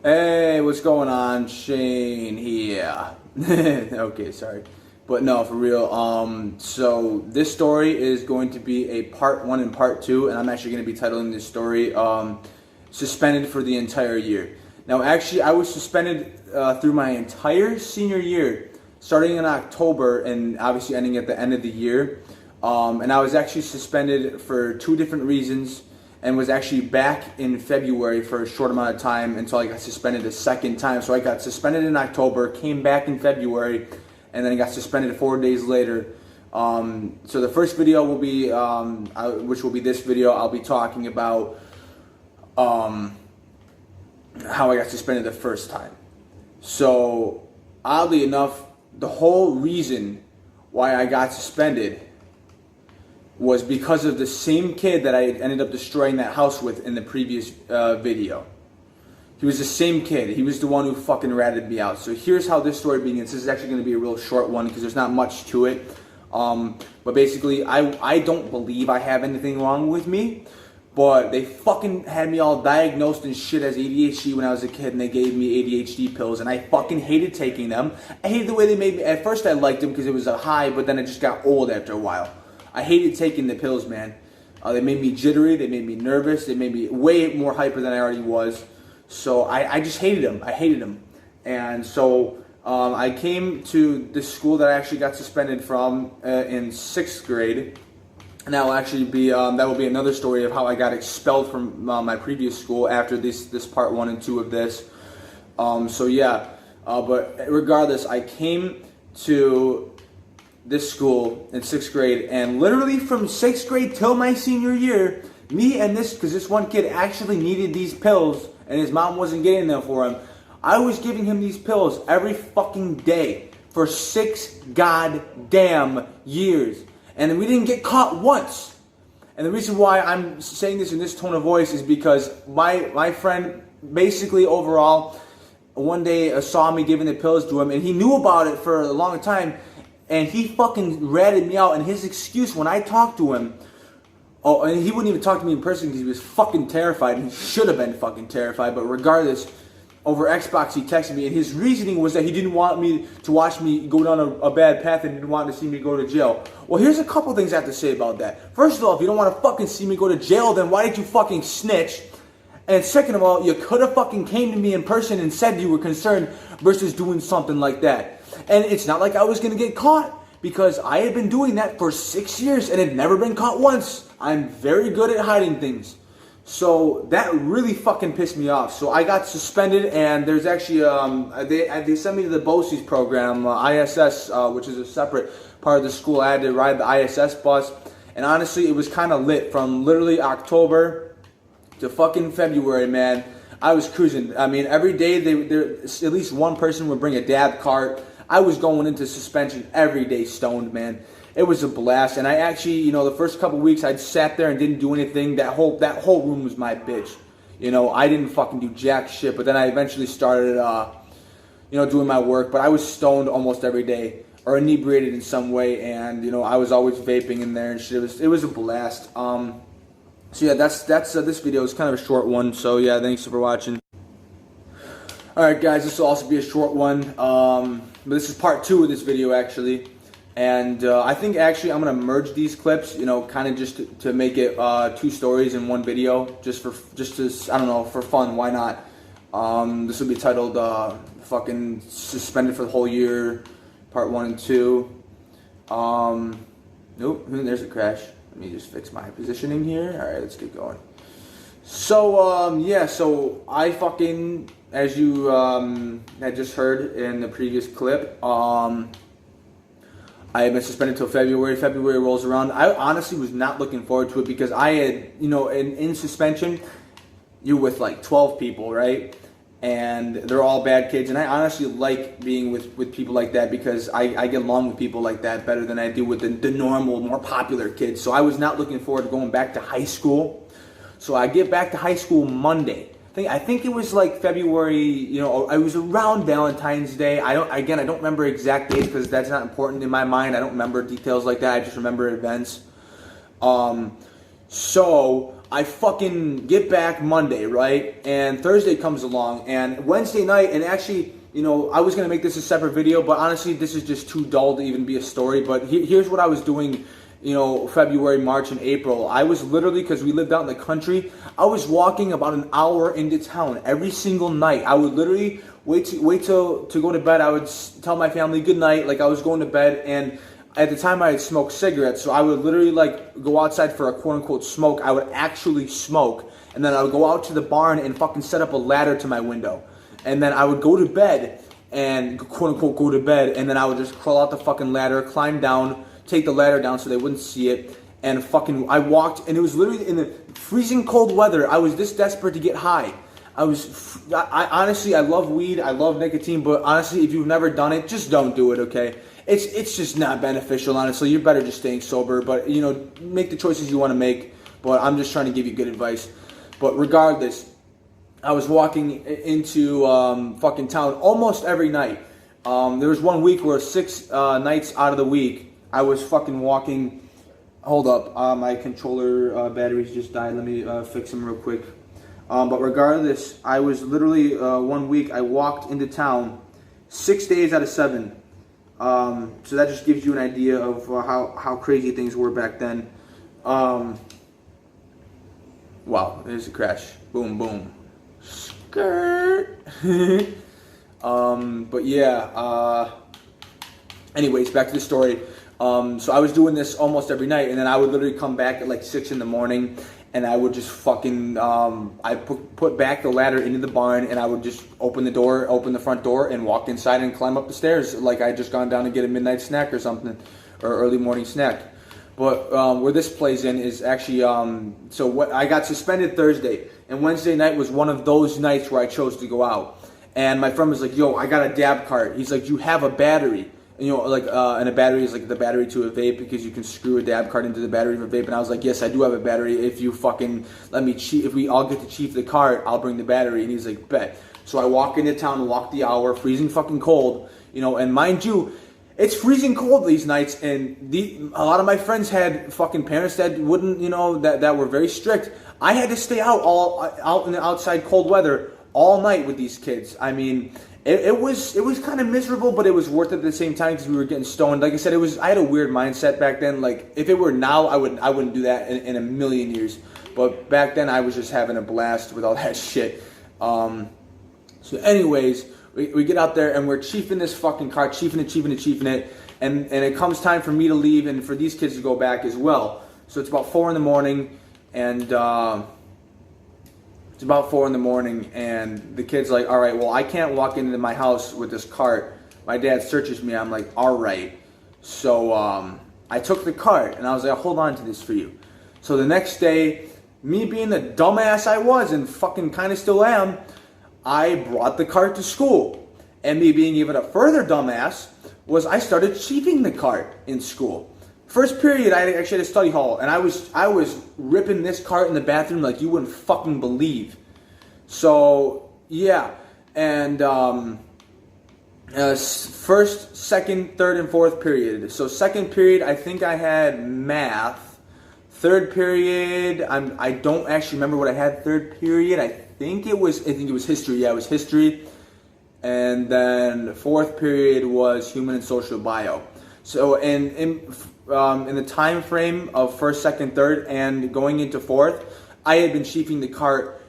Hey, what's going on? Shane here. Okay, sorry. But no, for real. So this story is going to be a part one and part two, and I'm actually going to be titling this story Suspended for the Entire Year. Now, actually, I was suspended through my entire senior year, starting in October and obviously ending at the end of the year. And I was actually suspended for two different reasons, and was actually back in February for a short amount of time until I got suspended a second time. So I got suspended in October, came back in February, and then I got suspended 4 days later. So the first video will be, which will be this video, I'll be talking about how I got suspended the first time. So oddly enough, the whole reason why I got suspended was because of the same kid that I ended up destroying that house with in the previous video. He was the same kid. He was the one who fucking ratted me out. So here's how this story begins. This is actually going to be a real short one because there's not much to it. But basically, I don't believe I have anything wrong with me. But they fucking had me all diagnosed and shit as ADHD when I was a kid, and they gave me ADHD pills, and I fucking hated taking them. I hated the way they made me. At first I liked them because it was a high, but then it just got old after a while. I hated taking the pills, man. They made me jittery, they made me nervous, they made me way more hyper than I already was. So I just hated them. I hated them. And so I came to this school that I actually got suspended from in 6th grade. And that will actually be that will be another story of how I got expelled from my previous school after this part 1 and 2 of this. So yeah, but regardless, I came to this school in 6th grade, and literally from 6th grade till my senior year, me and because this one kid actually needed these pills and his mom wasn't getting them for him, I was giving him these pills every fucking day for 6 goddamn years. And we didn't get caught once. And the reason why I'm saying this in this tone of voice is because my friend basically overall one day saw me giving the pills to him, and he knew about it for a long time, and he fucking ratted me out. And his excuse when I talked to him, and he wouldn't even talk to me in person because he was fucking terrified, and he should have been fucking terrified, but regardless, over Xbox he texted me, and his reasoning was that he didn't want me to watch me go down a bad path and didn't want to see me go to jail. Well, here's a couple things I have to say about that. First of all, if you don't want to fucking see me go to jail, then why did you fucking snitch? And second of all, you could have fucking came to me in person and said you were concerned versus doing something like that. And it's not like I was going to get caught, because I had been doing that for 6 years and had never been caught once. I'm very good at hiding things. So that really fucking pissed me off. So I got suspended, and there's actually, they sent me to the BOCES program, ISS, which is a separate part of the school. I had to ride the ISS bus, and honestly, it was kind of lit from literally October to fucking February, man. I was cruising. I mean, every day, at least one person would bring a dab cart. I was going into suspension every day stoned, man. It was a blast, and I actually, the first couple weeks I'd sat there and didn't do anything. That whole room was my bitch. I didn't fucking do jack shit, but then I eventually started, doing my work. But I was stoned almost every day, or inebriated in some way, and I was always vaping in there and shit. It was a blast. So yeah, that's this video is kind of a short one. So yeah, thanks for watching. All right, guys, this will also be a short one. But this is part 2 of this video actually. And I think actually I'm going to merge these clips, kind of just to make it 2 stories in one video, just to, I don't know, for fun, why not? This will be titled fucking Suspended for the Whole Year, part 1 and 2. Nope, there's a crash. Let me just fix my positioning here. Alright, let's get going. So, yeah, so I fucking, as you had just heard in the previous clip, I had been suspended until February. February rolls around. I honestly was not looking forward to it because I had, in suspension, you're with like 12 people, right? And they're all bad kids. And I honestly like being with people like that because I get along with people like that better than I do with the normal, more popular kids. So I was not looking forward to going back to high school. So I get back to high school Monday. I think it was like February, I was around Valentine's Day. I don't remember exact dates because that's not important in my mind. I don't remember details like that. I just remember events. So I fucking get back Monday, right? And Thursday comes along, and Wednesday night, and actually, you know, I was going to make this a separate video, but honestly, this is just too dull to even be a story. But here's what I was doing, you know, February, March, and April. I was literally, because we lived out in the country, I was walking about an hour into town every single night. I would literally wait till to go to bed. I would tell my family good night, like I was going to bed, and at the time I had smoked cigarettes, so I would literally like go outside for a quote unquote smoke. I would actually smoke, and then I would go out to the barn and fucking set up a ladder to my window. And then I would go to bed and quote unquote go to bed, and then I would just crawl out the fucking ladder, climb down, take the ladder down so they wouldn't see it, and fucking I walked, and it was literally in the freezing cold weather. I was this desperate to get high. I honestly, I love weed, I love nicotine, but honestly, if you've never done it, just don't do it, okay? It's just not beneficial, honestly. You're better just staying sober, but, you know, make the choices you want to make, but I'm just trying to give you good advice. But regardless, I was walking into fucking town almost every night. There was one week where 6 nights out of the week, I was fucking walking. Hold up, my controller batteries just died. Let me fix them real quick. But regardless, I was literally one week, I walked into town 6 days out of 7. So that just gives you an idea of how crazy things were back then. Wow, there's a crash. Boom, boom. Skirt. But yeah, anyways, back to the story. So I was doing this almost every night, and then I would literally come back at like 6 in the morning, and I would just fucking, I put back the ladder into the barn, and I would just open the front door, and walk inside and climb up the stairs like I had just gone down to get a midnight snack or something, or early morning snack. But where this plays in is actually, so what I got suspended Thursday, and Wednesday night was one of those nights where I chose to go out. And my friend was like, yo, I got a dab cart. He's like, you have a battery. You know, like, and a battery is like the battery to a vape, because you can screw a dab cart into the battery of a vape. And I was like, yes, I do have a battery. If you fucking let me cheat, if we all get to chief the cart, I'll bring the battery. And he's like, bet. So I walk into town, walk the hour, freezing fucking cold, you know, and mind you, it's freezing cold these nights, and a lot of my friends had fucking parents that wouldn't, you know, that were very strict. I had to stay out in the outside cold weather all night with these kids. I mean, it was kind of miserable, but it was worth it at the same time, because we were getting stoned. Like I said, I had a weird mindset back then. Like, if it were now, I wouldn't do that in a million years. But back then, I was just having a blast with all that shit. So anyways, we get out there, and we're chiefing this fucking car, chiefing it, and it comes time for me to leave and for these kids to go back as well. So it's about 4 in the morning, and the kid's like, all right, well, I can't walk into my house with this cart. My dad searches me. I'm like, all right. So I took the cart, and I was like, I'll hold on to this for you. So the next day, me being the dumbass I was, and fucking kind of still am, I brought the cart to school. And me being even a further dumbass was I started chiefing the cart in school. First period, I actually had a study hall, and I was ripping this cart in the bathroom like you wouldn't fucking believe. So yeah, and first, second, third, and fourth period. So second period, I think I had math. Third period, I don't actually remember what I had third period. I think it was history. Yeah, it was history. And then the fourth period was human and social bio. So in the time frame of first, second, third, and going into fourth, I had been chiefing the cart.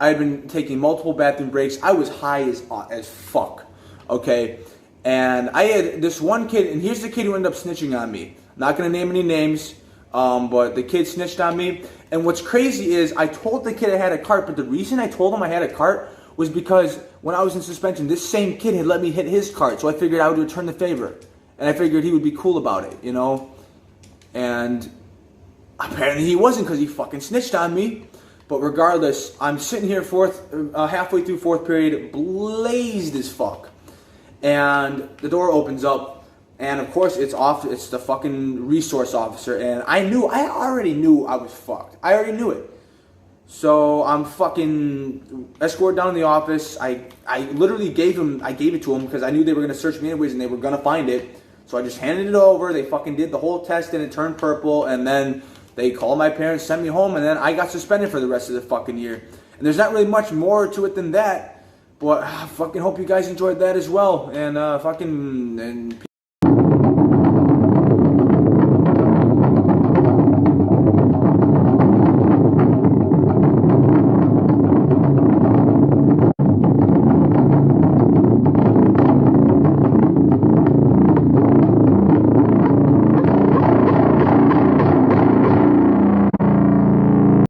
I had been taking multiple bathroom breaks. I was high as fuck. Okay, and I had this one kid, and here's the kid who ended up snitching on me. I'm not gonna name any names, but the kid snitched on me. And what's crazy is I told the kid I had a cart, but the reason I told him I had a cart was because when I was in suspension, this same kid had let me hit his cart, so I figured I would return the favor. And I figured he would be cool about it, you know? And apparently he wasn't, because he fucking snitched on me. But regardless, I'm sitting here halfway through fourth period, blazed as fuck. And the door opens up, and of course it's the fucking resource officer. And I already knew I was fucked. I already knew it. So I'm fucking escorted down to the office. I literally gave it to him because I knew they were going to search me anyways and they were going to find it. So I just handed it over. They fucking did the whole test and it turned purple. And then They called my parents, sent me home, and then I got suspended for the rest of the fucking year. And there's not really much more to it than that. But I fucking hope you guys enjoyed that as well. And fucking...